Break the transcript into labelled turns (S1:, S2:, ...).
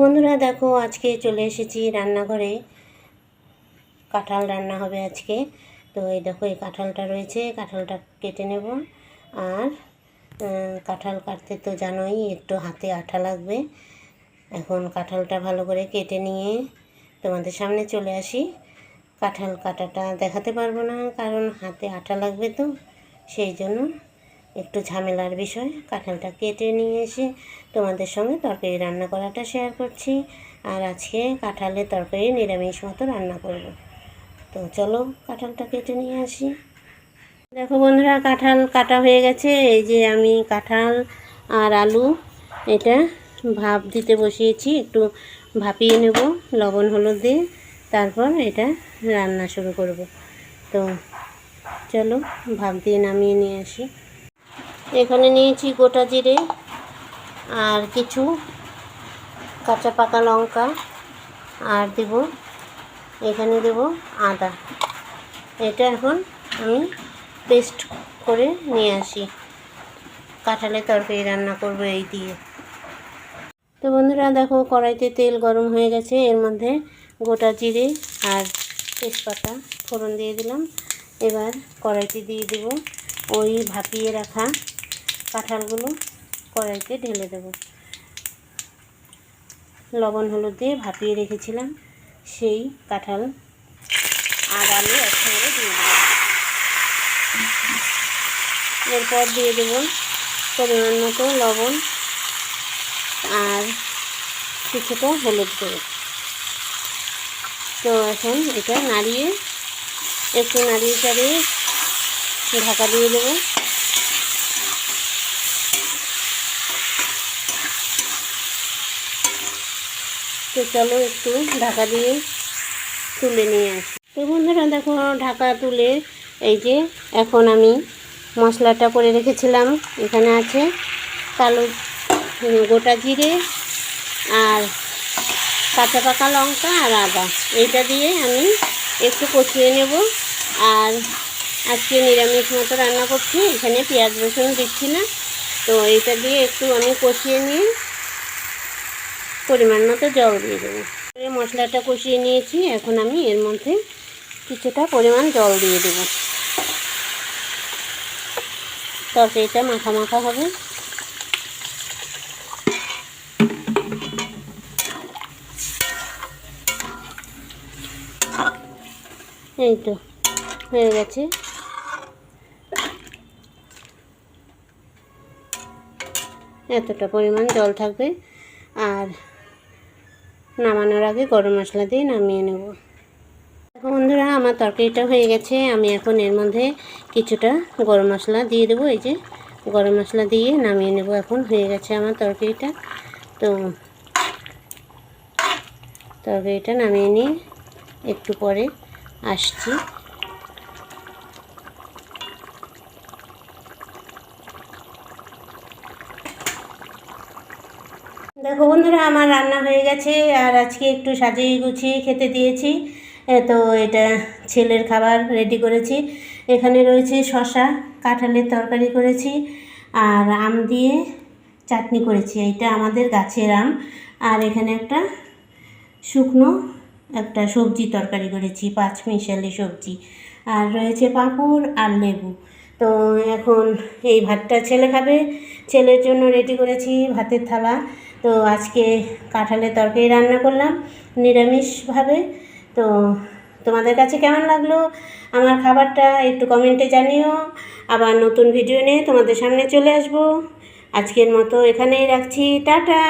S1: বন্ধুরা দেখো, আজকে চলে এসেছি রান্নাঘরে। কাঁঠাল রান্না হবে আজকে। তো এই দেখো, এই কাঁঠালটা রয়েছে, কাঁঠালটা কেটে নেব। আর কাঁঠাল কাটতে তো জানোই একটু হাতে আঠা লাগবে। এখন কাঁঠালটা ভালো করে কেটে নিয়ে তোমাদের সামনে চলে আসি। কাঁঠাল কাটাটা দেখাতে পারবো না, কারণ হাতে আঠা লাগবে, তো সেই জন্য একটু ঝামেলার বিষয়। কাঁঠালটা কেটে নিয়ে এসে তোমাদের সঙ্গে তরকারি রান্না করাটা শেয়ার করছি। আর আজকে কাঁঠালের তরকারি নিরামিষ মতো রান্না করব। তো চলো কাঁঠালটা কেটে নিয়ে আসি। দেখো বন্ধুরা, কাঁঠাল কাটা হয়ে গেছে। এই যে আমি কাঁঠাল আর আলু এটা ভাপ দিতে বসিয়েছি, একটু ভাপিয়ে নেব লবণ হলুদ দিয়ে, তারপর এটা রান্না শুরু করব। তো চলো ভাপ দিয়ে নামিয়ে নিয়ে আসি। এখানে নিয়েছি গোটা জিরে আর কিছু কাঁচা পাকা লঙ্কা, আর এখানে দেব আদা। এটা এখন আমি পেস্ট করে নিয়ে আসি। কাঁঠালের তরকারি রান্না করব এই দিয়ে। তো বন্ধুরা দেখো, কড়াইতে তেল গরম হয়ে গেছে, এর মধ্যে গোটা জিরে আর তেজপাতা ফোড়ন দিয়ে দিলাম। এবার কড়াইতে দিয়ে দেব ওই ভাপিয়ে রাখা কাঁঠালগুলো, কড়াইতে ঢেলে দেব। লবণ হলুদ দিয়ে ভাপিয়ে রেখেছিলাম সেই কাঁঠাল আর আলু একসঙ্গে দিয়ে দেব। এরপর দিয়ে দেব পরিমাণ মতো লবণ আর কিছুটা হলুদ দেব। তো এখন এটা একটু নাড়িয়ে চাড়িয়ে ঢাকা দিয়ে দেব। তো চলো একটু ঢাকা দিয়ে তুলে নিয়ে আসি। তো বন্ধুরা দেখো, ঢাকা তুলে এই যে এখন আমি মশলাটা করে রেখেছিলাম। এখানে আছে কালো গোটা জিরে আর কাঁচা পাকা লঙ্কা আর আদা। এইটা দিয়ে আমি একটু কষিয়ে নেব। আর আজকে নিরামিষ মতো রান্না করছি, এখানে পেঁয়াজ রসুন দিচ্ছি না। তো এইটা দিয়ে একটু আমি কষিয়ে নিয়ে পরিমাণ মতো জল দিয়ে দেবো। মশলাটা কষিয়ে নিয়েছি, এখন আমি এর মধ্যে কিছুটা পরিমাণ জল দিয়ে দেব। তরকারিটা মাখা মাখা হবে। এই তো হয়ে গেছে। এতটা পরিমাণ জল থাকবে। আর নামানোর আগে গরম মশলা দিয়ে নামিয়ে নেব। বন্ধুরা, আমার তরকারিটা হয়ে গেছে। আমি এখন এর মধ্যে কিছুটা গরম মশলা দিয়ে দেবো। এই যে গরম মশলা দিয়ে নামিয়ে নেব। এখন হয়ে গেছে আমার তরকারিটা। তো তরকারিটা নামিয়ে নিয়ে একটু পরে আসছি। দেখো বন্ধুরা, আমার রান্না হয়ে গেছে। আর আজকে একটু সাজিয়ে গুছিয়ে খেতে দিয়েছি। তো এটা ছেলের খাবার রেডি করেছি। এখানে রয়েছে শসা, কাঁঠালের তরকারি করেছি, আর আম দিয়ে চাটনি করেছি। এইটা আমাদের গাছের আম। আর এখানে একটা শুকনো একটা সবজি তরকারি করেছি, 5 মিশালি সবজি। আর রয়েছে পাঁপড় আর লেবু। তো এখন এই ভাতটা ছেলে খাবে, ছেলের জন্য রেডি করেছি ভাতের থালা। তো আজকে কাঁঠালের তরকারি রান্না করলাম নিরামিষভাবে। তো তোমাদের কাছে কেমন লাগলো আমার খাবারটা একটু কমেন্টে জানিও। আবার নতুন ভিডিও নিয়ে তোমাদের সামনে চলে আসবো। আজকের মতো এখানেই রাখছি, টাটা।